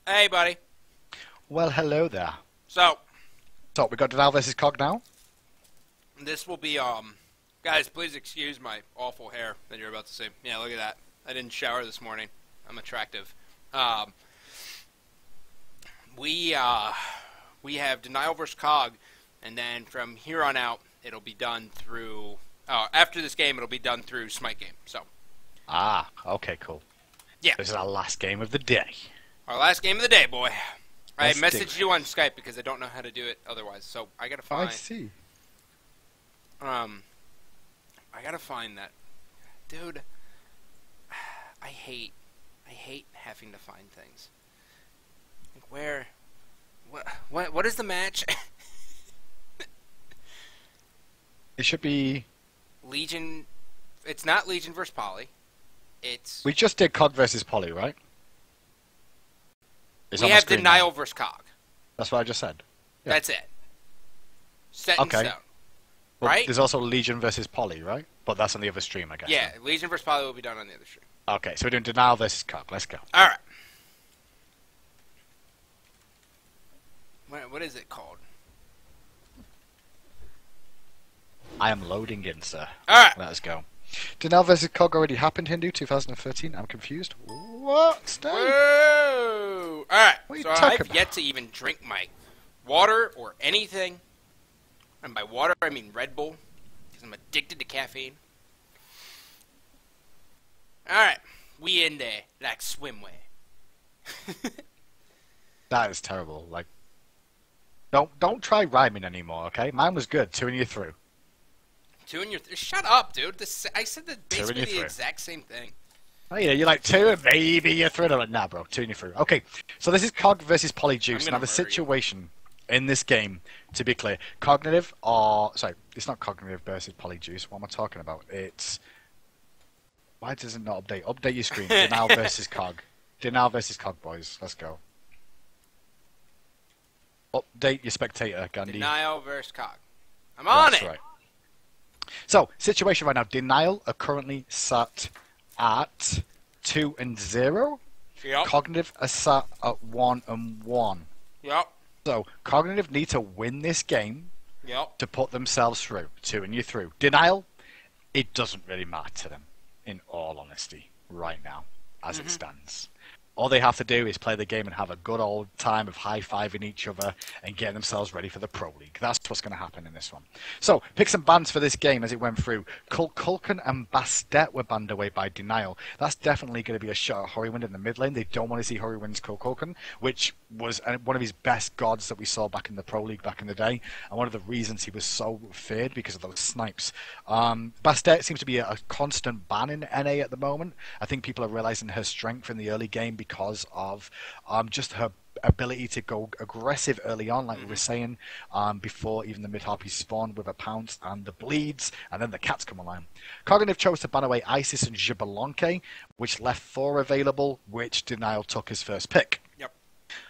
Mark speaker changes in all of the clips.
Speaker 1: Hey, buddy.
Speaker 2: Well, hello there.
Speaker 1: So,
Speaker 2: So, we got Denial versus Cog now?
Speaker 1: this will be, guys, please excuse my awful hair that you're about to see. Yeah, look at that. I didn't shower this morning. I'm attractive. Um, we, uh, we have Denial versus Cog, and then from here on out, it'll be done through, after this game, it'll be done through Smite Game. So,
Speaker 2: Ah, okay, cool.
Speaker 1: yeah.
Speaker 2: This is our last game of the day.
Speaker 1: Our last game of the day, boy. I
Speaker 2: Let's do
Speaker 1: messaged
Speaker 2: it.
Speaker 1: you on Skype because I don't know how to do it otherwise, so I gotta find,
Speaker 2: I see.
Speaker 1: I gotta find that. Dude, I hate having to find things. Like where, what is the match?
Speaker 2: It should be...
Speaker 1: Legion, it's not Legion versus Poly. It's,
Speaker 2: We just did Cog versus Poly, right? It's
Speaker 1: we
Speaker 2: on the
Speaker 1: have
Speaker 2: screen
Speaker 1: Denial
Speaker 2: now.
Speaker 1: versus Cog.
Speaker 2: That's what I just said. Yeah.
Speaker 1: That's it. Set in
Speaker 2: Okay.
Speaker 1: stone.
Speaker 2: But
Speaker 1: Right?
Speaker 2: there's also Legion versus Poly, right? But that's on the other stream, I guess.
Speaker 1: Yeah, Legion versus Poly will be done on the other stream.
Speaker 2: Okay, so we're doing Denial versus Cog. Let's go.
Speaker 1: Alright. What is it called?
Speaker 2: I am loading in, sir.
Speaker 1: Alright.
Speaker 2: Let's go. Denial versus Cog already happened, Hindu, 2013. I'm confused. What? Stay.
Speaker 1: Whoa! Alright,
Speaker 2: What are you
Speaker 1: so
Speaker 2: talking
Speaker 1: I've
Speaker 2: about?
Speaker 1: yet to even drink my water or anything. And by water, I mean Red Bull. Because I'm addicted to caffeine. Alright, we in there like swimwear.
Speaker 2: That is terrible. Like, don't try rhyming anymore, okay? Mine was good. Two and you're through.
Speaker 1: Two in your... Shut up, dude. I said basically
Speaker 2: you're
Speaker 1: the
Speaker 2: through.
Speaker 1: exact same thing.
Speaker 2: Oh yeah, you're like two and maybe you're through. I'm like, nah, bro, two and you're through. Okay, so this is Cog versus Polyjuice.
Speaker 1: I'm gonna
Speaker 2: Now the
Speaker 1: murder you.
Speaker 2: situation in this game, to be clear, cognitive or sorry, it's not cognitive versus Polyjuice. What am I talking about? It's why does it not update? Update your screen. Denial versus Cog. Denial versus Cog, boys. Let's go. Update your spectator, Gandhi.
Speaker 1: Denial versus Cog. I'm on
Speaker 2: That's
Speaker 1: it!
Speaker 2: right. So, situation right now. Denial are currently sat at 2-0.
Speaker 1: Yep.
Speaker 2: Cognitive are sat at 1-1.
Speaker 1: Yep.
Speaker 2: So, Cognitive need to win this game
Speaker 1: Yep.
Speaker 2: to put themselves through. Two and you're through. Denial, it doesn't really matter to them, in all honesty, right now, as it stands. All they have to do is play the game and have a good old time of high-fiving each other and getting themselves ready for the Pro League. That's what's going to happen in this one. So, pick some bans for this game as it went through. Kulkan and Bastet were banned away by Denial. That's definitely going to be a shot at Horrywind in the mid lane. They don't want to see Horrywind's Kulkan, which was one of his best gods that we saw back in the Pro League back in the day, and one of the reasons he was so feared because of those snipes. Bastet seems to be a constant ban in NA at the moment. I think people are realizing her strength in the early game because of just her ability to go aggressive early on, like we were saying, before even the mid-harpies spawn with a pounce and the bleeds, and then the cats come online. Cognitive chose to ban away Isis and Jabelonke, which left 4 available, which Denial took as first pick.
Speaker 1: Yep.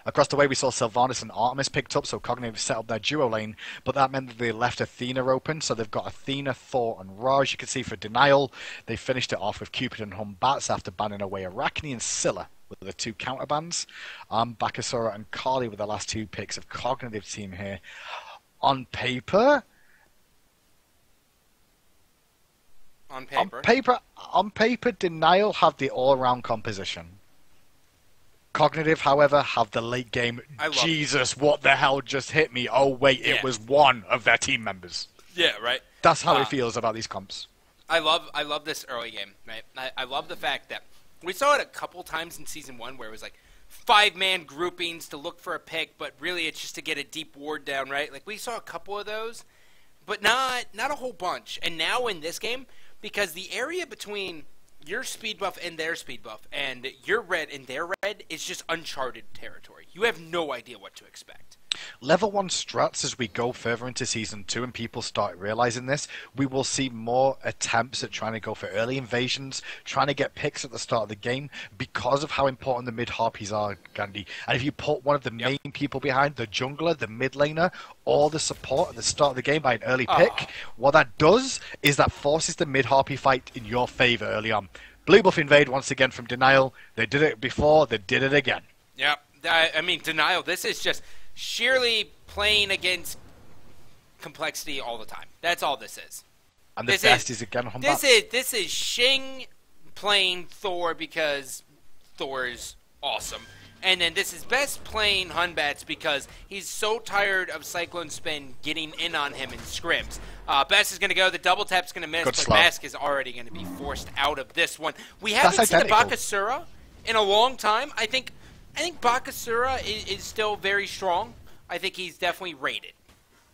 Speaker 2: Across the way, we saw Sylvanas and Artemis picked up, so Cognitive set up their duo lane, but that meant that they left Athena open, so they've got Athena, Thor, and Raj. You can see for Denial, they finished it off with Cupid and Humbats after banning away Arachne and Scylla with the 2 counter bans. Bakasura and Kali were the last 2 picks of Cognitive team here. On paper,
Speaker 1: On paper.
Speaker 2: on paper, Denial have the all-round composition. Cognitive, however, have the late game.
Speaker 1: I love
Speaker 2: Jesus, what the hell just hit me? Oh wait,
Speaker 1: Yeah.
Speaker 2: it was one of their team members.
Speaker 1: Yeah, right.
Speaker 2: That's how it feels about these comps.
Speaker 1: I love this early game, right? I love the fact that we saw it a couple times in Season 1 where it was like 5-man groupings to look for a pick, but really it's just to get a deep ward down, right? Like we saw a couple of those, but not a whole bunch. And now in this game, because the area between your speed buff and their speed buff and your red and their red is just uncharted territory. You have no idea what to expect.
Speaker 2: Level 1 struts as we go further into Season 2 and people start realizing this, we will see more attempts at trying to go for early invasions, trying to get picks at the start of the game because of how important the mid-harpies are, Gandhi. And if you put one of the main people behind, the jungler, the mid laner, or the support at the start of the game by an early pick, what that does is that forces the mid-harpy fight in your favor early on. Blue buff invade once again from Denial. They did it before, they did it again.
Speaker 1: Yep. I mean, Denial, this is just sheerly playing against complexity all the time. That's all this is.
Speaker 2: And the best is again on
Speaker 1: This is Shing playing Thor because Thor is awesome. And then this is Best playing Hunbats because he's so tired of Cyclone Spin getting in on him in scrims. Best is going to go. The double tap's going to miss, but Mask is already going to be forced out of this one. We haven't seen the Bakasura in a long time. I think Bakasura is still very strong. I think he's definitely rated.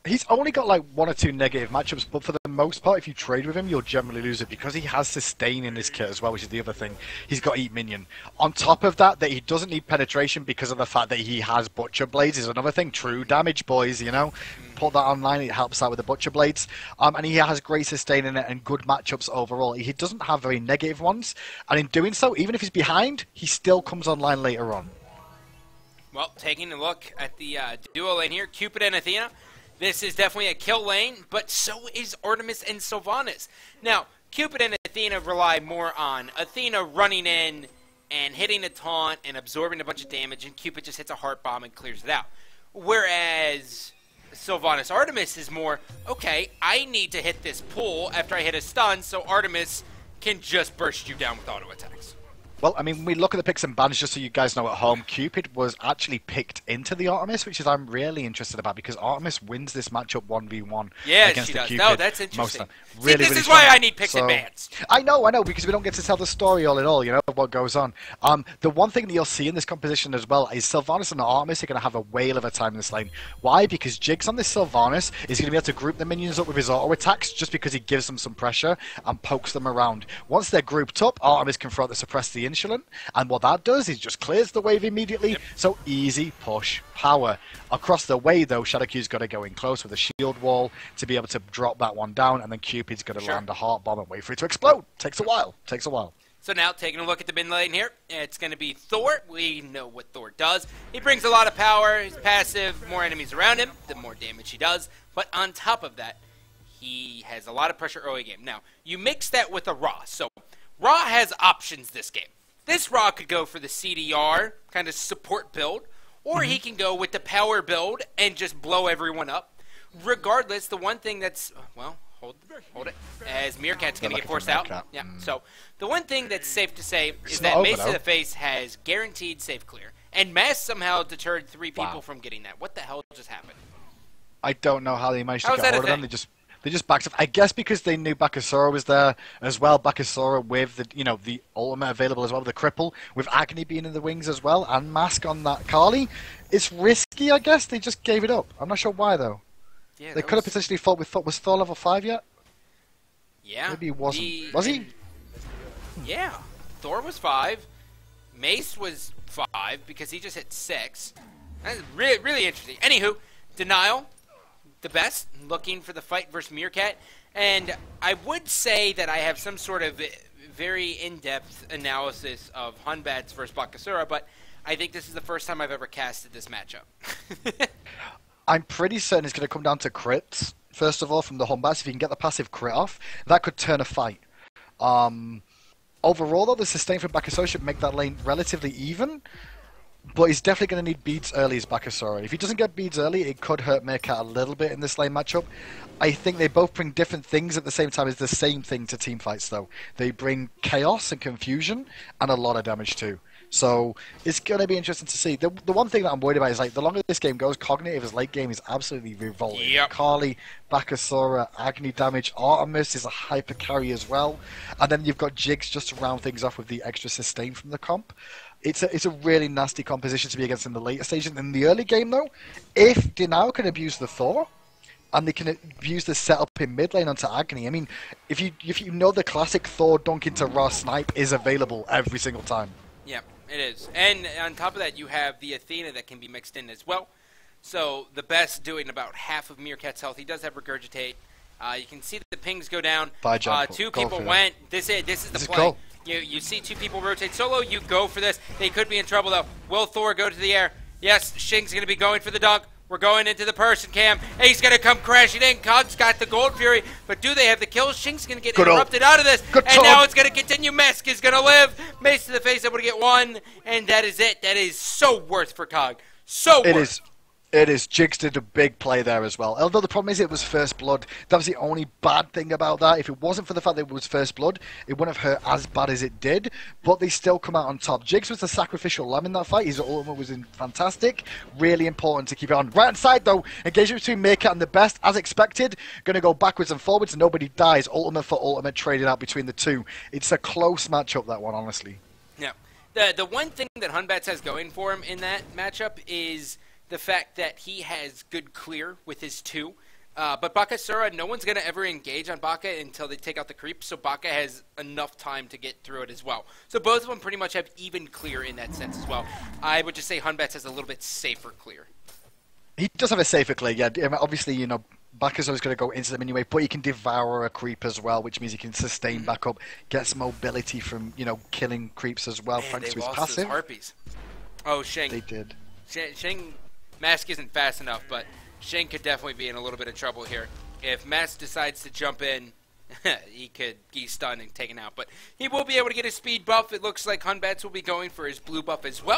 Speaker 2: He's only got like 1 or 2 negative matchups, but for the most part, if you trade with him, you'll generally lose it because he has sustain in his kit as well, which is the other thing. He's got Eat Minion. On top of that he doesn't need penetration because of the fact that he has Butcher Blades is another thing. True damage, boys, you know. Put that online, it helps out with the Butcher Blades. And he has great sustain in it and good matchups overall. He doesn't have very negative ones, and in doing so, even if he's behind, he still comes online later on.
Speaker 1: Well, taking a look at the duo lane here, Cupid and Athena. This is definitely a kill lane, but so is Artemis and Sylvanas. Now, Cupid and Athena rely more on Athena running in and hitting a taunt and absorbing a bunch of damage, and Cupid just hits a heart bomb and clears it out. Whereas Sylvanas Artemis is more, okay, I need to hit this pull after I hit a stun, so Artemis can just burst you down with auto attacks.
Speaker 2: Well, I mean, we look at the picks and bans just so you guys know at home. Cupid was actually picked into the Artemis, which is I'm really interested about because Artemis wins this matchup 1v1 against
Speaker 1: she
Speaker 2: the
Speaker 1: does.
Speaker 2: Cupid.
Speaker 1: No, that's interesting.
Speaker 2: Really,
Speaker 1: this
Speaker 2: really
Speaker 1: is why
Speaker 2: strong.
Speaker 1: I need picks and bans.
Speaker 2: I know, because we don't get to tell the story all in all, you know, of what goes on. The one thing that you'll see in this composition as well is Sylvanas and Artemis are going to have a whale of a time in this lane. Why? Because Jigs on this Sylvanas is going to be able to group the minions up with his auto attacks just because he gives them some pressure and pokes them around. Once they're grouped up, Artemis can throw out the Suppress the Insulin, and what that does is just clears the wave immediately. Yep. So easy push power. Across the way though, Shadowq's got to go in close with a shield wall to be able to drop that one down, and then Cupid's got to land a heart bomb and wait for it to explode. Takes a while.
Speaker 1: So now, taking a look at the mid lane here, it's going to be Thor. We know what Thor does. He brings a lot of power. He's passive. More enemies around him, the more damage he does. But on top of that, he has a lot of pressure early game. Now, you mix that with a Ra. So Ra has options this game. This Ra could go for the CDR, kind of support build, or he can go with the power build and just blow everyone up. Regardless, the one thing that's, well, hold it, as Meerkat's going to get forced out. Yeah. So the one thing that's safe to say is that Mace to the Face has guaranteed safe clear. And Mass somehow deterred 3 people from getting that. What the hell just happened?
Speaker 2: I don't know how they managed to get hold of them. They just backed off. I guess because they knew Bakasura was there as well. Bakasura with the ultimate available as well, the cripple, with Agni being in the wings as well, and Mask on that Kali. It's risky, I guess. They just gave it up. I'm not sure why though. Yeah, they could have potentially fought with Thor. Was Thor level 5 yet?
Speaker 1: Yeah.
Speaker 2: Maybe he wasn't. Was he?
Speaker 1: Yeah. Thor was 5. Mace was 5 because he just hit 6. That's really, really interesting. Anywho, Denial, the best, looking for the fight versus Meerkat. And I would say that I have some sort of very in-depth analysis of Hunbats versus Bakasura, but I think this is the first time I've ever casted this matchup.
Speaker 2: I'm pretty certain it's going to come down to crits, first of all, from the Hunbats. If you can get the passive crit off, that could turn a fight. Overall, though, the sustain from Bakasura should make that lane relatively even, but he's definitely going to need beads early as Bakasura. If he doesn't get beads early, it could hurt Meerkat a little bit in this lane matchup. I think they both bring different things at the same time. It's the same thing to team fights, though. They bring chaos and confusion and a lot of damage, too. So it's going to be interesting to see. The one thing that I'm worried about is, like, the longer this game goes, Cognitive as late game is absolutely revolting.
Speaker 1: Yep.
Speaker 2: Kali, Bakasura, Agni damage, Artemis is a hyper carry as well. And then you've got Jigs just to round things off with the extra sustain from the comp. It's a really nasty composition to be against in the later stages. In the early game, though, if Denial can abuse the Thor, and they can abuse the setup in mid lane onto Agni. I mean, if you know the classic Thor dunk into Ra snipe is available every single time.
Speaker 1: Yeah, it is. And on top of that, you have the Athena that can be mixed in as well. So the best doing about half of Meerkat's health. He does have Regurgitate. You can see that the pings go down. 2 people went. This is the play. You see 2 people rotate solo. You go for this. They could be in trouble, though. Will Thor go to the air? Yes, Shing's going to be going for the dunk. We're going into the person cam. He's going to come crashing in. Cog's got the Gold Fury, but do they have the kills? Shing's going to get interrupted out of this, and now it's going to continue. Mesk is going to live. Mace to the face, able to get one, and that is it. That is so worth for Cog. So worth.
Speaker 2: It is. Jigs did a big play there as well. Although the problem is it was first blood. That was the only bad thing about that. If it wasn't for the fact that it was first blood, it wouldn't have hurt as bad as it did. But they still come out on top. Jigs was the sacrificial lamb in that fight. His ultimate was fantastic. Really important to keep it on. Right hand side though, engagement between Meerkat and the best, as expected. Going to go backwards and forwards. Nobody dies. Ultimate for ultimate traded out between the two. It's a close matchup, that one, honestly.
Speaker 1: Yeah. The one thing that Hunbats has going for him in that matchup is the fact that he has good clear with his 2. But Bakasura, no one's going to ever engage on Baka until they take out the creep, so Baka has enough time to get through it as well. So both of them pretty much have even clear in that sense as well. I would just say Hunbats has a little bit safer clear.
Speaker 2: He does have a safer clear, yeah. Obviously, you know, Bakasura's going to go into them anyway, but he can devour a creep as well, which means he can sustain back up, get some mobility from, you know, killing creeps as well, thanks to his passive.
Speaker 1: Harpies. Oh, Shing.
Speaker 2: They did.
Speaker 1: Shing... Mask isn't fast enough, but Shing could definitely be in a little bit of trouble here. If Mask decides to jump in, he could get stunned and taken out. But he will be able to get his speed buff. It looks like Hunbats will be going for his blue buff as well.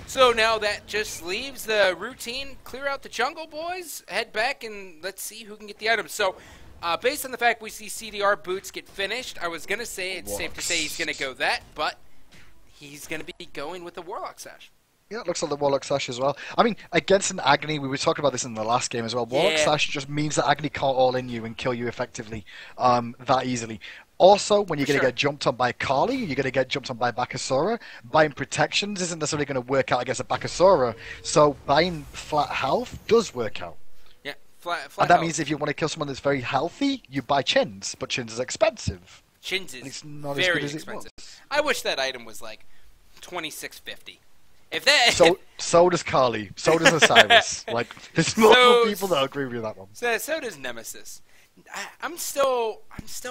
Speaker 1: So now that just leaves the routine. Clear out the jungle, boys. Head back and let's see who can get the items. So based on the fact we see CDR boots get finished, I was going to say it's safe to say he's going to go that, but he's going to be going with the Warlock Sash.
Speaker 2: Yeah, it looks like the Warlock Sash as well. I mean, against an Agni, we were talking about this in the last game as well. Warlock Sash just means that Agni can't all in you and kill you effectively that easily. Also, when you're going to get jumped on by Kali, you're going to get jumped on by Bakasura. Buying protections isn't necessarily going to work out against a Bakasura. So buying flat health does work out.
Speaker 1: Yeah, flat
Speaker 2: and that means if you want to kill someone that's very healthy, you buy Chins. But Chins is expensive.
Speaker 1: Chins is
Speaker 2: it's not
Speaker 1: very
Speaker 2: as good
Speaker 1: expensive.
Speaker 2: As it was.
Speaker 1: I wish that item was like $26.50. If that
Speaker 2: so does Kali. So does Osiris. Like, there's multiple people that agree with that one.
Speaker 1: So does Nemesis. I'm still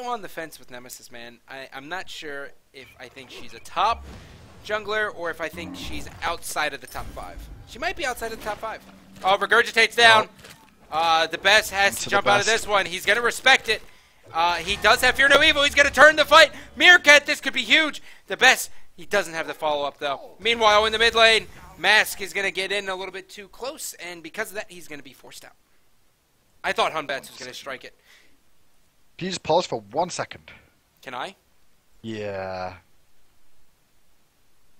Speaker 1: on the fence with Nemesis, man. I'm not sure if I think she's a top jungler or if I think she's outside of the top 5. She might be outside of the top 5. Oh, regurgitates down. The best has to jump out of this one. He's gonna respect it. He does have Fear No Evil. He's gonna turn the fight. Meerkat, this could be huge. The best. He doesn't have the follow-up, though. Meanwhile, in the mid lane, Mask is going to get in a little bit too close, and because of that, he's going to be forced out. I thought Hunbats was going to strike it.
Speaker 2: Can you just pause for 1 second?
Speaker 1: Can I?
Speaker 2: Yeah.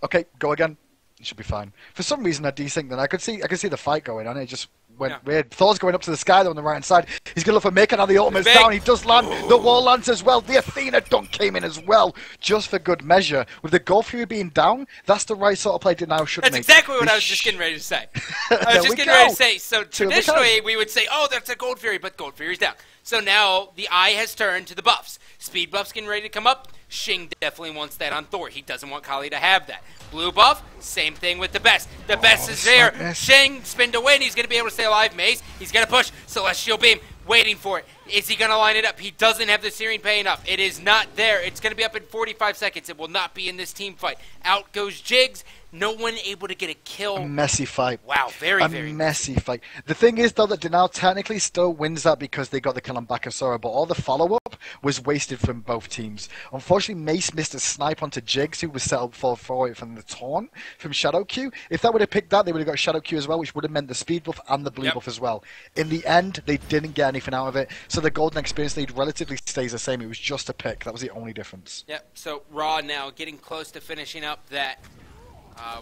Speaker 2: Okay, go again. It should be fine. For some reason, I desynced, and I could see the fight going on. It just went weird. Thor's going up to the sky though on the right hand side. He's going to look for Maker now. The ultimate's down. He does land. The wall lands as well. The Athena dunk came in as well, just for good measure. With the Gold Fury being down, that's the right sort of play to now should make.
Speaker 1: That's exactly what I was just getting ready to say. I was just getting ready to say. So traditionally we would say, oh, that's a Gold Fury, but Gold Fury's down. So now the eye has turned to the buffs. Speed buff's getting ready to come up. Shing definitely wants that on Thor. He doesn't want Kali to have that. Blue buff, same thing with the best. The best is there. Shing, spin to win. He's going to be able to stay alive. Maze, he's going to push. Celestial Beam, waiting for it. Is he going to line it up? He doesn't have the Searing Pain up. It is not there. It's going to be up in 45 seconds. It will not be in this team fight. Out goes Jigs. No one able to get a kill.
Speaker 2: A messy fight.
Speaker 1: Wow, very
Speaker 2: messy fight. The thing is, though, that Denal technically still wins that because they got the kill on Bakasura, but all the follow-up was wasted from both teams. Unfortunately, Mace missed a snipe onto Jigs, who was set up for it from the Taunt from Shadow Q. If that would have picked that, they would have got Shadow Q as well, which would have meant the speed buff and the blue buff as well. In the end, they didn't get anything out of it, so the Golden Experience lead relatively stays the same. It was just a pick. That was the only difference.
Speaker 1: Yep, so Raw now getting close to finishing up that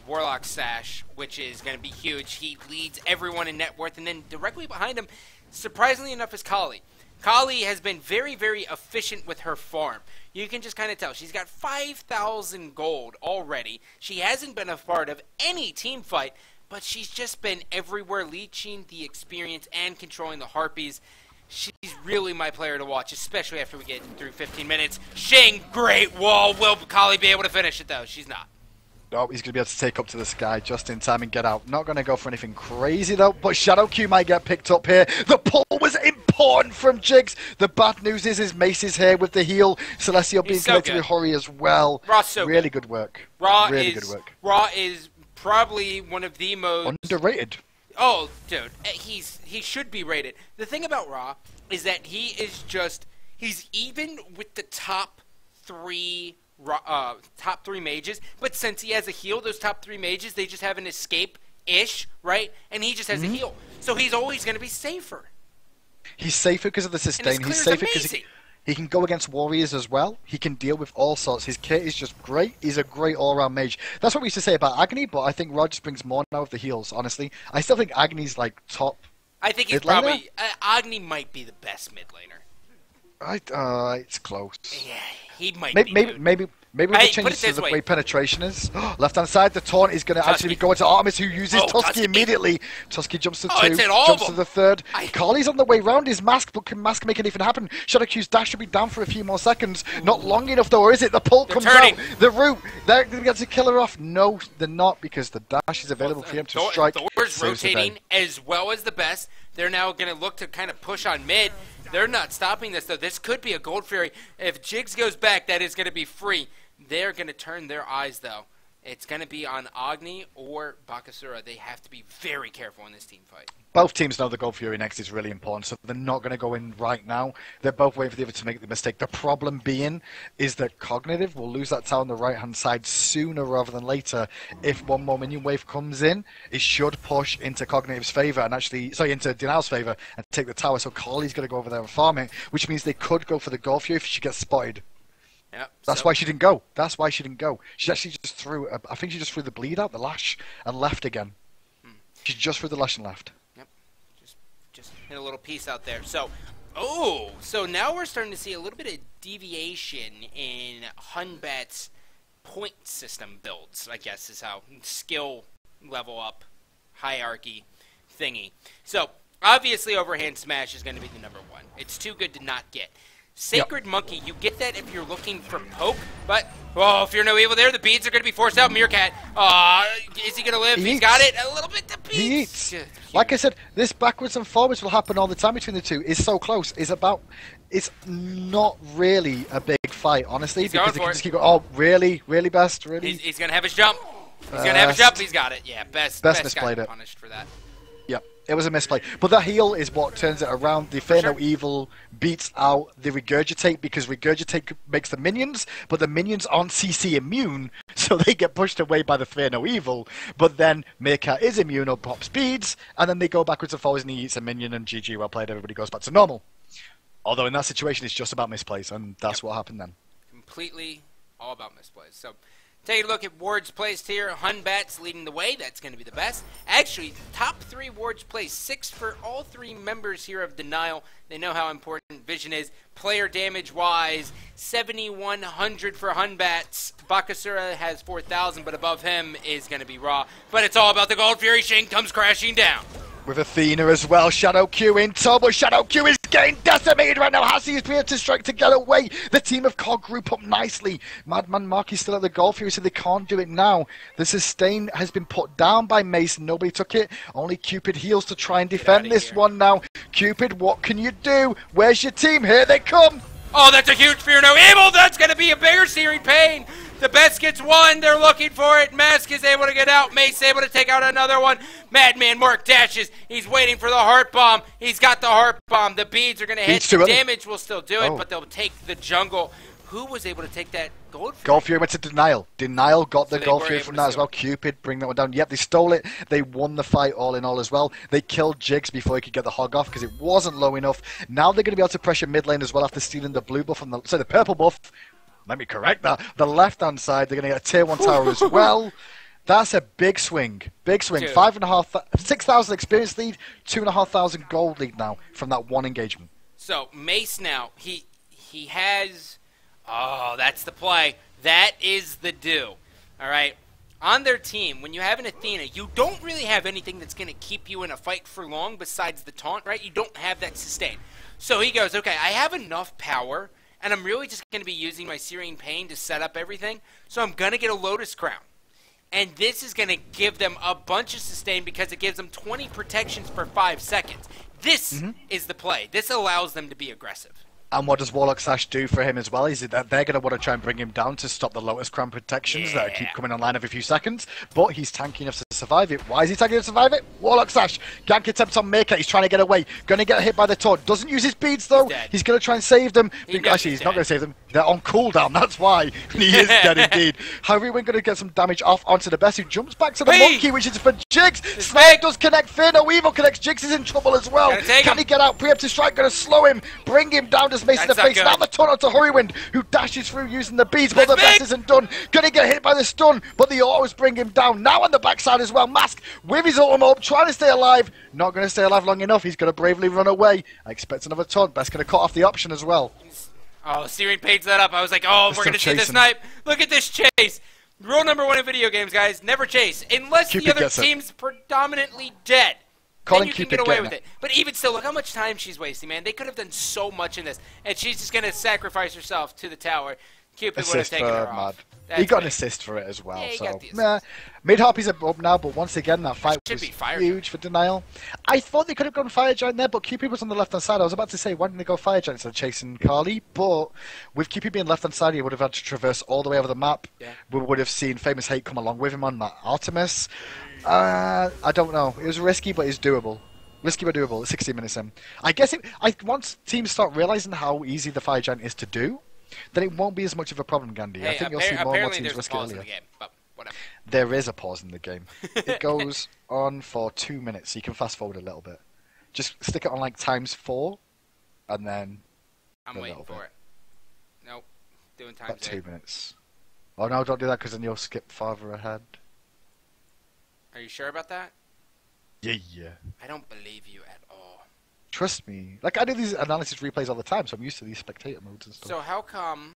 Speaker 1: Warlock Sash, which is going to be huge. He leads everyone in net worth, and then directly behind him, surprisingly enough, is Kali. Kali has been very, very efficient with her farm. You can just kind of tell. She's got 5,000 gold already. She hasn't been a part of any team fight, but she's just been everywhere, leeching the experience and controlling the Harpies. She's really my player to watch, especially after we get through 15 minutes. Shing, great wall. Will Kali be able to finish it, though? She's not.
Speaker 2: Oh, he's going to be able to take up to the sky just in time and get out. Not going to go for anything crazy, though, but Shadow Q might get picked up here. The pull was important from Jigs. The bad news is his Mace is here with the heal. Celestial being connected with Hori as well.
Speaker 1: Raw's so
Speaker 2: really good work.
Speaker 1: Raw
Speaker 2: really good work.
Speaker 1: Raw is probably one of the most...
Speaker 2: underrated.
Speaker 1: Oh, dude, he should be rated. The thing about Ra is that he's even with the top three mages, but since he has a heal, those top three mages, they just have an escape-ish, right? And he just has a heal. So he's always going to be safer.
Speaker 2: He's safer because of the sustain. He's safer because he can go against warriors as well. He can deal with all sorts. His kit is just great. He's a great all-round mage. That's what we used to say about Agni, but I think Rod just brings more now with the heals, honestly. I still think Agni's like top.
Speaker 1: I think he's probably... Agni might be the best mid laner.
Speaker 2: It's close.
Speaker 1: Yeah, he might be.
Speaker 2: Maybe we can change to the way penetration is. Left-hand side, the taunt is going to actually go into Artemis, who uses Tusky immediately. Tusky jumps to 2, jumps to the 3rd. Carly's on the way round his mask, but can mask make anything happen? Shadow Q's dash should be down for a few more seconds. Not long enough, though, or is it? The pull comes out. The root. They're going to get to kill her off. No, they're not, because the dash is available for him to strike.
Speaker 1: Thor's rotating as well as the best. They're now going to look to kind of push on mid. They're not stopping this, though. This could be a Gold Fury. If Jigs goes back, that is going to be free. They're going to turn their eyes, though. It's going to be on Agni or Bakasura. They have to be very careful in this team fight.
Speaker 2: Both teams know the Gold Fury next is really important, so they're not going to go in right now. They're both waiting for the other to make the mistake. The problem being is that Cognitive will lose that tower on the right-hand side sooner rather than later. If one more minion wave comes in, it should push into Cognitive's favour and into Denial's favour and take the tower. So Carly's going to go over there and farm it, which means they could go for the Gold Fury if she gets spotted.
Speaker 1: Yep,
Speaker 2: That's why she didn't go. That's why she didn't go. She actually just threw. I think she just threw the bleed out, the lash, and left again. She just threw the lash and left.
Speaker 1: Yep, just hit a little piece out there. So now we're starting to see a little bit of deviation in Hunbat's point system builds. I guess is how skill level up hierarchy thingy. So obviously, overhand smash is going to be the #1. It's too good to not get. Sacred Monkey, you get that if you're looking for poke, but, Fear No Evil there, the beads are going to be forced out. Meerkat, is he going to live? He's got it, a little bit, the beads.
Speaker 2: He eats. Like I said, this backwards and forwards will happen all the time between the two. It's so close. It's not really a big fight, honestly, because they can just keep going, really, best, really?
Speaker 1: He's going to have his jump. He's going to have his jump, he's got it. Yeah, best
Speaker 2: misplayed
Speaker 1: got
Speaker 2: it.
Speaker 1: Punished for that.
Speaker 2: Yep. It was a misplay. But that heal is what turns it around. The Fear No Evil beats out the Regurgitate because Regurgitate makes the minions, but the minions aren't CC immune, so they get pushed away by the Fear No Evil. But then Meerkat is immune or pops beads, and then they go backwards and forwards and he eats a minion and GG, well played, everybody goes back to normal. Although in that situation it's just about misplays, and that's what happened then.
Speaker 1: Completely all about misplays. So take a look at wards placed here. Hunbat's leading the way. That's going to be the best. Actually, top 3 wards placed. 6 for all 3 members here of Denial. They know how important Vision is. Player damage-wise, 7,100 for Hunbat's. Bakasura has 4,000, but above him is going to be Raw. But it's all about the Gold Fury. Shane comes crashing down.
Speaker 2: With Athena as well, Shadow Q in tow, but Shadow Q is getting decimated right now. Hasi is able to strike to get away. The team of COG group up nicely. Madman Mark is still at the Gold Fury, so they can't do it now. The sustain has been put down by Mason. Nobody took it. Only Cupid heals to try and defend this one now. Cupid, what can you do? Where's your team? Here they come.
Speaker 1: Oh, that's a huge Fear No Evil. That's going to be a bigger searing pain. The best gets one. They're looking for it. Mask is able to get out. Mace able to take out another one. Madman Mark dashes. He's waiting for the heart bomb. He's got the heart bomb. The beads are going to hit. The damage will still do it, but they'll take the jungle. Who was able to take that Gold Fury?
Speaker 2: Gold Fury went to Denial. Denial got the Gold Fury from that as well. Cupid bring that one down. Yep, they stole it. They won the fight all in all as well. They killed Jigs before he could get the hog off because it wasn't low enough. Now they're going to be able to pressure mid lane as well after stealing the blue buff from the purple buff. Let me correct that. The left-hand side, they're going to get a tier 1 tower as well. That's a big swing. Big swing. 6,000 experience lead, 2,500 gold lead now from that one engagement.
Speaker 1: So Mace now, he has... Oh, that's the play. That is the do. All right. On their team, when you have an Athena, you don't really have anything that's going to keep you in a fight for long besides the taunt, right? You don't have that sustain. So he goes, okay, I have enough power, and I'm really just going to be using my Searing Pain to set up everything, so I'm going to get a Lotus Crown. And this is going to give them a bunch of sustain because it gives them 20 protections per 5 seconds. This is the play. This allows them to be aggressive.
Speaker 2: And what does Warlock Sash do for him as well? Is it that they're going to want to try and bring him down to stop the Lotus Crown protections that keep coming online every few seconds? But he's tanky enough to survive it. Why is he tanky enough to survive it? Warlock Sash. Gank attempt on Maker. He's trying to get away. Going to get hit by the taunt. Doesn't use his beads though. He's going to try and save them. Actually, he's not going to save them. They're on cooldown. That's why. He is dead indeed. Hi-rez going to get some damage off onto the best, who jumps back to the monkey, which is for Jigs. Snake does connect. Fear No Evil connects. Jigs is in trouble as well. Can he get out? Preemptive strike going to slow him. Bring him down. Just Mace in the face. Now the taunt onto Hurrywined, who dashes through using the beads, but the best isn't done. Gonna get hit by the stun, but the autos bring him down. Now on the backside as well. Mask with his ultimate up, trying to stay alive. Not gonna stay alive long enough. He's gonna bravely run away. I expect another taunt. Best gonna cut off the option as well.
Speaker 1: Oh, Syrian paints that up. I was like, oh, we're gonna see the snipe. Look at this chase. Rule number 1 in video games, guys: never chase unless the other team's predominantly dead. Then you can get away with it. But even still, look how much time she's wasting, man. They could have done so much in this. And she's just going to sacrifice herself to the tower. Cupid would have taken her off.
Speaker 2: He got an assist for it as well. Yeah, so mid-Harpies are up now, but once again, that fight was huge for Denial. I thought they could have gone Fire Giant there, but Cupid was on the left-hand side. I was about to say, why didn't they go Fire Giant instead of chasing Carly? But with Cupid being left-hand side, he would have had to traverse all the way over the map. Yeah. We would have seen Famous Hate come along with him on that Artemis. I don't know. It was risky, but it's doable. Risky but doable. 16 minutes in. I guess once teams start realizing how easy the Fire Giant is to do, then it won't be as much of a problem, Gandhi.
Speaker 1: Hey,
Speaker 2: I think you'll see more and more teams risk it earlier.
Speaker 1: The game, but whatever.
Speaker 2: There is a pause in the game. It goes on for 2 minutes, so you can fast forward a little bit. Just stick it on like ×4, and then.
Speaker 1: I'm waiting for it. Nope. Doing times
Speaker 2: about 2 minutes. Oh no! Don't do that, because then you'll skip farther ahead.
Speaker 1: Are you sure about that?
Speaker 2: Yeah.
Speaker 1: I don't believe you at all.
Speaker 2: Trust me. Like, I do these analysis replays all the time, so I'm used to these spectator modes and stuff.
Speaker 1: So how come...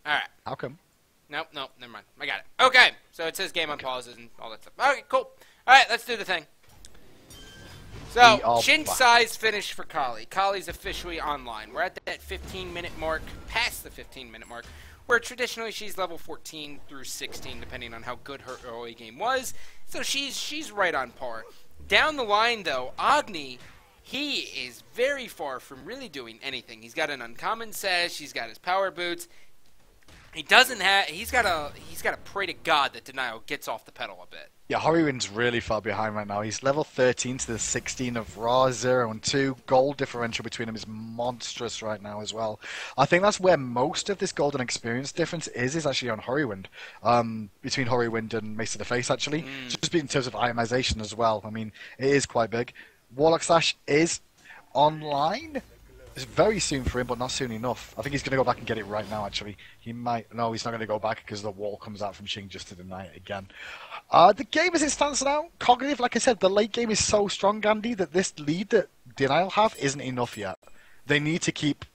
Speaker 1: Alright.
Speaker 2: How come?
Speaker 1: Nope, never mind. I got it. Okay, so it says game on pauses and all that stuff. Okay, cool. Alright, let's do the thing. So, Shin Sai's finished for Kali. Kali's officially online. We're at that 15-minute mark, past the 15-minute mark, where traditionally she's level 14 through 16, depending on how good her early game was. So she's right on par. Down the line, though, Agni, he is very far from really doing anything. He's got an uncommon sash. He's got his power boots. He doesn't have. He's got to pray to God that Denial gets off the pedal a bit.
Speaker 2: Yeah, Hurrywind's really far behind right now. He's level 13 to the 16 of Raw, 0 and 2. Gold differential between them is monstrous right now as well. I think that's where most of this golden experience difference is actually on Hurrywind. Between Hurrywind and Mace of the Face, actually. Just in terms of itemization as well. I mean, it is quite big. Warlock Slash is online. It's very soon for him, but not soon enough. I think he's going to go back and get it right now, actually. He might... No, he's not going to go back because the wall comes out from Shing just to deny it again. The game as it stands now, Cognitive, like I said, the late game is so strong, Gandhi, that this lead that Denial have isn't enough yet. They need to keep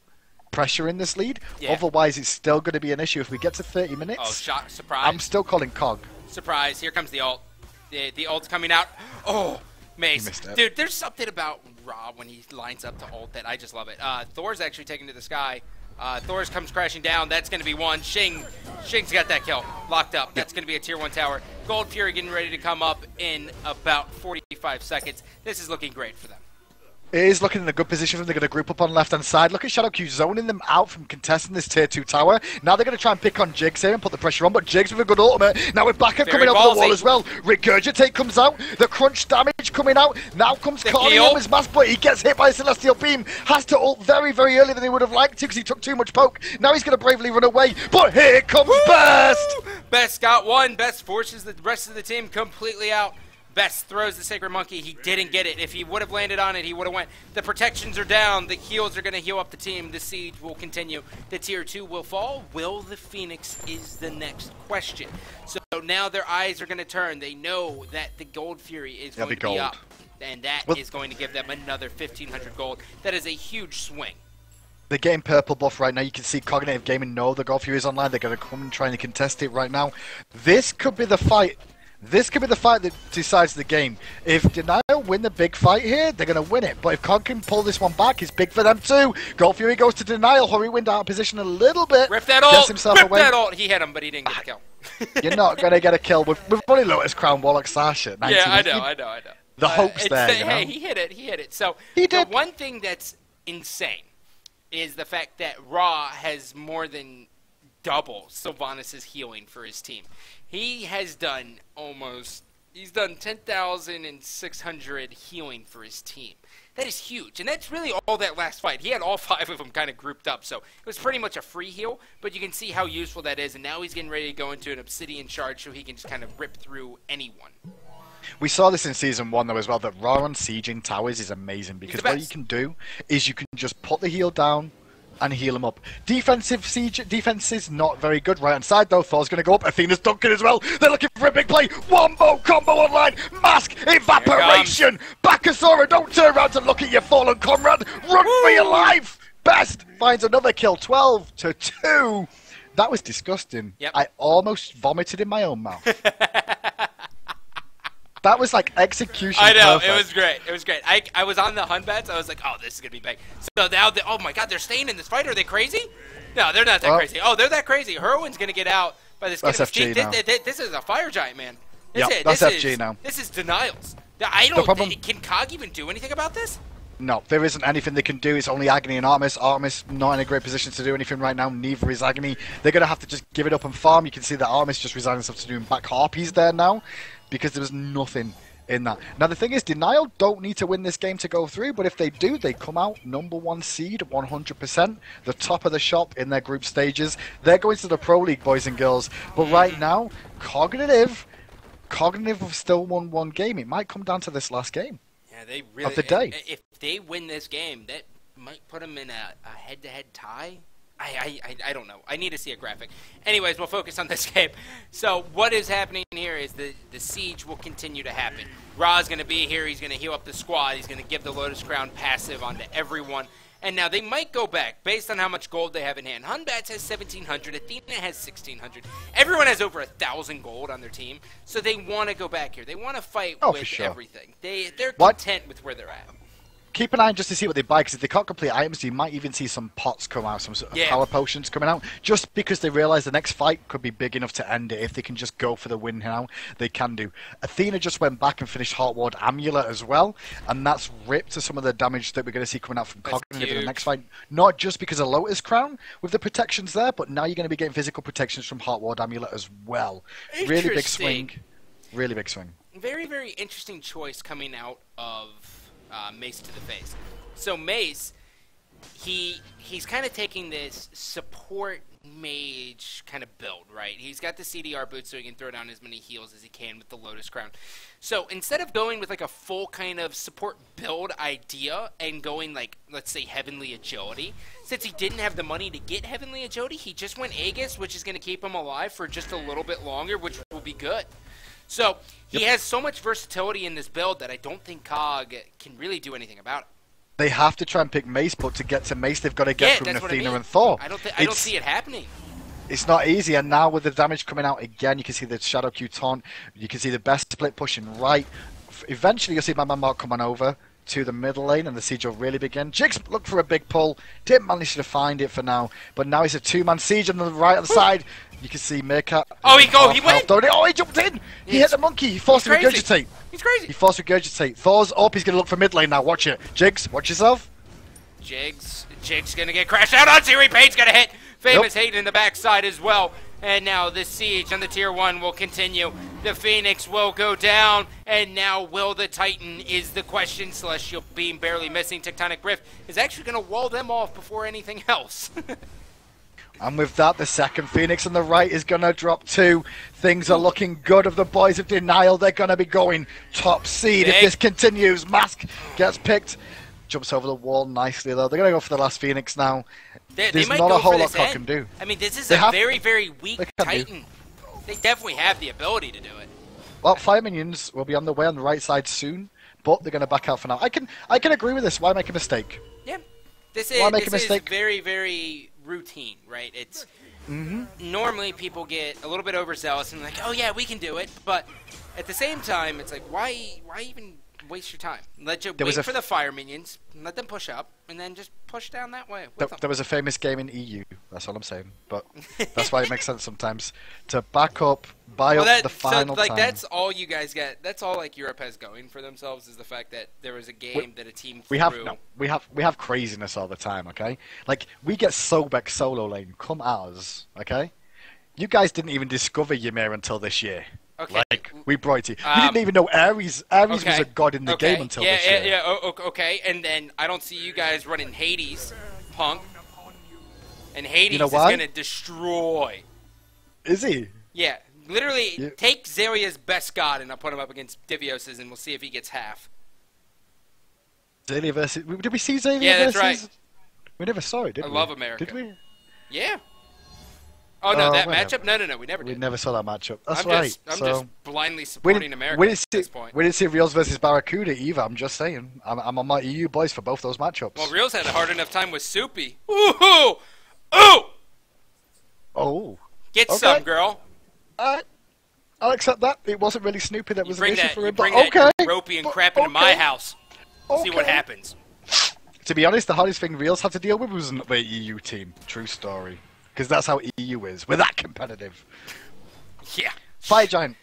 Speaker 2: pressure in this lead. Yeah. Otherwise, it's still going to be an issue. If we get to 30 minutes...
Speaker 1: Oh, shock, surprise.
Speaker 2: I'm still calling Cog.
Speaker 1: Surprise. Here comes the ult. The ult's coming out. Oh, Mace. Dude, there's something about Ra when he lines up to ult that I just love it. Thor's actually taken to the sky. Thor's comes crashing down. That's going to be one. Shing's got that kill. Locked up. That's going to be a tier 1 tower. Gold Fury getting ready to come up in about 45 seconds. This is looking great for them.
Speaker 2: It is looking in a good position for them. They're going to group up on left-hand side. Look at Shadow Q zoning them out from contesting this tier 2 tower. Now they're going to try and pick on Jigs here and put the pressure on, but Jigs with a good ultimate. Now with backup coming over the wall as well. Regurgitate comes out. The crunch damage coming out. Now comes Carly on his mask, but he gets hit by a Celestial Beam. Has to ult very, very early than he would have liked to because he took too much poke. Now he's going to bravely run away, but here comes Best!
Speaker 1: Best got one. Best forces the rest of the team completely out. Best throws the Sacred Monkey. He didn't get it. If he would have landed on it, he would have went. The protections are down. The heals are going to heal up the team. The siege will continue. The tier 2 will fall. Will the Phoenix is the next question. So now their eyes are going to turn. They know that the Gold Fury is going to be up. And that is going to give them another 1,500 gold. That is a huge swing.
Speaker 2: They're getting purple buff right now. You can see Cognitive Gaming know the Gold Fury is online. They're going to come and try and contest it right now. This could be the fight. This could be the fight that decides the game. If Denial win the big fight here, they're going to win it. But if Cog can pull this one back, it's big for them too. Gold Fury goes to Denial. Hurrywined out of position a little bit.
Speaker 1: Rip that ult! Rip that ult! He hit him, but he didn't get the kill.
Speaker 2: You're not going to get a kill with only Lotus Crown Warlock Sash at 19.
Speaker 1: Yeah, I know.
Speaker 2: The hope's there, you know?
Speaker 1: Hey, he hit it. So the one thing that's insane is the fact that Ra has more than double Sylvanas' healing for his team. He has done he's done 10,600 healing for his team. That is huge, and that's really all that last fight. He had all 5 of them kind of grouped up, so it was pretty much a free heal, but you can see how useful that is, and now he's getting ready to go into an Obsidian charge so he can just kind of rip through anyone.
Speaker 2: We saw this in Season 1, though, as well, that Ra on sieging towers is amazing, because what you can do is you can just put the heal down and heal him up. Defensive siege, defense is not very good. Right hand side, though, Thor's going to go up. Athena's dunking as well. They're looking for a big play. Wombo combo online. Mask, evaporation. Bakasora, don't turn around to look at your fallen comrade. Run for your life. Best finds another kill. 12-2. That was disgusting.
Speaker 1: Yep.
Speaker 2: I almost vomited in my own mouth. That was like execution.
Speaker 1: I know,
Speaker 2: perfect.
Speaker 1: it was great. It was great. I was on the Hun bets. I was like, oh, this is going to be big. So now, oh my god, they're staying in this fight. Are they crazy? No, they're not that crazy. Oh, they're that crazy. Herwin's going to get out by this.
Speaker 2: That's FG now.
Speaker 1: This is a fire giant, man.
Speaker 2: That's FG now.
Speaker 1: This is denials. I don't. Can Cog even do anything about this?
Speaker 2: No, there isn't anything they can do. It's only Agony and Artemis. Artemis not in a great position to do anything right now. Neither is Agony. They're going to have to just give it up and farm. You can see that Artemis just resigned himself to doing back harpies there now because there was nothing in that. Now the thing is, Denial don't need to win this game to go through, but if they do, they come out #1 seed, 100%, the top of the shop in their group stages. They're going to the Pro League, boys and girls. But right now, Cognitive have still won 1 game. It might come down to this last game.
Speaker 1: Yeah, they really.
Speaker 2: Of the day.
Speaker 1: If they win this game, that might put them in a head-to-head tie. I don't know. I need to see a graphic. Anyways, we'll focus on this game. So what is happening here is the siege will continue to happen. Ra's going to be here. He's going to heal up the squad. He's going to give the Lotus Crown passive onto everyone. And now they might go back based on how much gold they have in hand. Hunbats has 1,700. Athena has 1,600. Everyone has over 1,000 gold on their team. So they want to go back here. They want to fight with everything. They're content with where they're at.
Speaker 2: Keep an eye on just to see what they buy, because if they can't complete items, you might even see some pots come out, some sort of power potions coming out, just because they realise the next fight could be big enough to end it. If they can just go for the win now, they can do. Athena just went back and finished Heart Ward Amulet as well, and that's ripped to some of the damage that we're going to see coming out from Cognitive in the next fight. Not just because of Lotus Crown with the protections there, but now you're going to be getting physical protections from Heart Ward Amulet as well. Really big swing. Really big swing.
Speaker 1: Very, very interesting choice coming out of Mace to the face. So Mace, he's kind of taking this support mage kind of build, right? He's got the CDR boots so he can throw down as many heals as he can with the Lotus Crown. So instead of going with like a full kind of support build idea and going like, let's say, Heavenly Agility, since he didn't have the money to get Heavenly Agility, he just went Aegis, which is going to keep him alive for just a little bit longer, which will be good. So he has so much versatility in this build that I don't think Cog can really do anything about it.
Speaker 2: They have to try and pick Mace, but to get to Mace, they've got to get through Athena and Thor.
Speaker 1: I don't see it happening.
Speaker 2: It's not easy, and now with the damage coming out again, you can see the Shadow Q taunt. You can see the best split pushing right. Eventually, you'll see my man Mark come on over to the middle lane, and the siege will really begin. Jigs looked for a big pull, didn't manage to find it for now, but now it's a 2-man siege on the right hand side. You can see Meerkat.
Speaker 1: Oh, he went!
Speaker 2: Oh, he jumped in! He hit the monkey! He forced him to regurgitate!
Speaker 1: He's crazy!
Speaker 2: He forced him to regurgitate. Thor's up, he's going to look for mid lane now, watch it. Jigs, watch yourself.
Speaker 1: Jigs going to get crashed out on Siri Page's going to hit! Famous Hayden in the backside as well. And now the siege on the tier 1 will continue. The Phoenix will go down. And now will the Titan is the question. Celestial Beam barely missing. Tectonic Rift is actually going to wall them off before anything else.
Speaker 2: And with that, the second Phoenix on the right is going to drop 2. Things are looking good of the boys of Denial. They're going to be going top seed if this continues. Mask gets picked. Jumps over the wall nicely, though. They're going to go for the last Phoenix now.
Speaker 1: There's not a whole lot
Speaker 2: Cog can do.
Speaker 1: I mean, this is a very, very weak Titan. They definitely have the ability to do it.
Speaker 2: Well, Fire Minions will be on the way on the right side soon, but they're going to back out for now. I can agree with this. Why make a mistake?
Speaker 1: Yeah. This is very, very routine, right? It's normally people get a little bit overzealous and like, oh yeah, we can do it. But at the same time, it's like, why even waste your time. Wait for the fire minions, let them push up, and then just push down that way.
Speaker 2: There was a famous game in EU. That's all I'm saying. But that's why it makes sense sometimes to back up, buy up the final time.
Speaker 1: That's all you guys get. That's all like Europe has going for themselves is the fact that there was a game that a team threw.
Speaker 2: We have craziness all the time. Okay, like we get Sobek solo lane. Come at us. Okay, you guys didn't even discover Ymir until this year.
Speaker 1: Okay.
Speaker 2: Like, we brought it to you. We didn't even know Ares was a god in the game until this year.
Speaker 1: Yeah, okay. And then I don't see you guys running Hades, punk. And Hades is going to destroy.
Speaker 2: Is he?
Speaker 1: Yeah. Literally, take Zarya's best god and I'll put him up against Divios's and we'll see if he gets half.
Speaker 2: Zarya versus... Did we see Zarya versus...
Speaker 1: Yeah, that's right.
Speaker 2: We never saw it, did we?
Speaker 1: I love America.
Speaker 2: Did we?
Speaker 1: Yeah. Oh, no, that matchup? No, we never did.
Speaker 2: We never saw that matchup. That's
Speaker 1: I'm just blindly supporting America at this point.
Speaker 2: We didn't see Reals versus Barracuda either, I'm just saying. I'm on my EU boys for both those matchups.
Speaker 1: Well, Reals had a hard enough time with Soupy. Ooh! Ooh!
Speaker 2: Oh.
Speaker 1: Get some, girl.
Speaker 2: I'll accept that. It wasn't really Snoopy that was an issue for him,
Speaker 1: but
Speaker 2: okay.
Speaker 1: That ropey and crap into my house. See what happens.
Speaker 2: To be honest, the hardest thing Reals had to deal with was the EU team. True story. Because that's how EU is. We're that competitive.
Speaker 1: Yeah.
Speaker 2: Fire Giant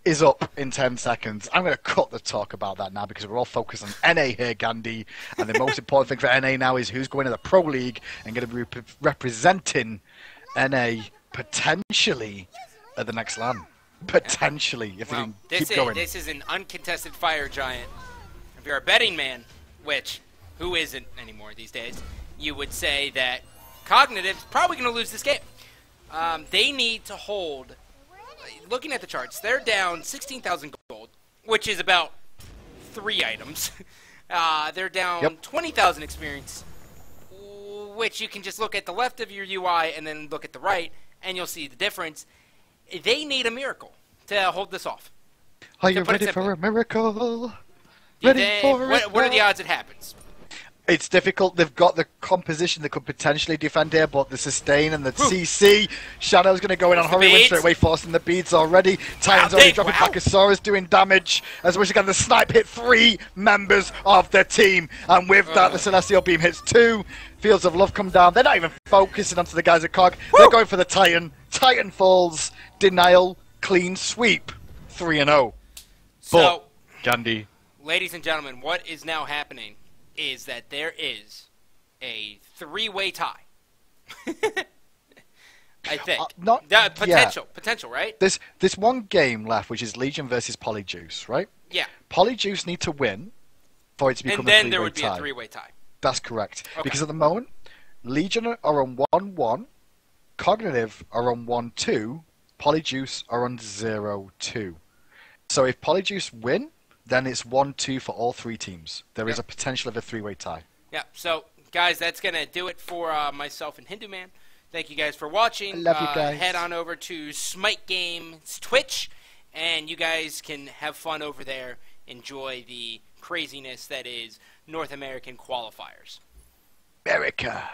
Speaker 2: is up in 10 seconds. I'm going to cut the talk about that now because we're all focused on NA here, Gandhi. And the most important thing for NA now is who's going to the Pro League and going to be representing NA potentially at the next LAN. Potentially, if they can keep going.
Speaker 1: This is an uncontested Fire Giant. If you're a betting man, which who isn't anymore these days, you would say that Cognitive's probably going to lose this game. They need to hold, looking at the charts, they're down 16,000 gold, which is about 3 items. They're down 20,000 experience, which you can just look at the left of your UI and then look at the right, and you'll see the difference. They need a miracle to hold this off.
Speaker 2: Are you ready for a miracle? Ready for it?
Speaker 1: What are the odds it happens?
Speaker 2: It's difficult. They've got the composition that could potentially defend here, but the sustain and the CC. Shadow's going to go in on Horrorwind straight away, forcing the beads already. Titan's already dropping back. Asaura's doing damage. As well as again, the snipe hit 3 members of the team. And with that, the Celestial Beam hits 2. Fields of Love come down. They're not even focusing onto the guys at Cog. They're going for the Titan. Titan falls. Denial. Clean sweep. 3-0.
Speaker 1: So,
Speaker 2: Gandhi.
Speaker 1: Ladies and gentlemen, what is now happening is that there is a 3-way tie. I think. Potential, right?
Speaker 2: There's one game left, which is Legion versus Polyjuice, right?
Speaker 1: Yeah.
Speaker 2: Polyjuice need to win for it to become a 3-way tie.
Speaker 1: And then there would be a 3-way tie.
Speaker 2: That's correct. Okay. Because at the moment, Legion are on 1-1, Cognitive are on 1-2, Polyjuice are on 0-2. So if Polyjuice win, then it's 1-2 for all 3 teams. There is a potential of a 3-way tie.
Speaker 1: Yeah, so, guys, that's going to do it for myself and Hindu Man. Thank you guys for watching.
Speaker 2: I love you guys.
Speaker 1: Head on over to Smite Games Twitch, and you guys can have fun over there. Enjoy the craziness that is North American qualifiers.
Speaker 2: America.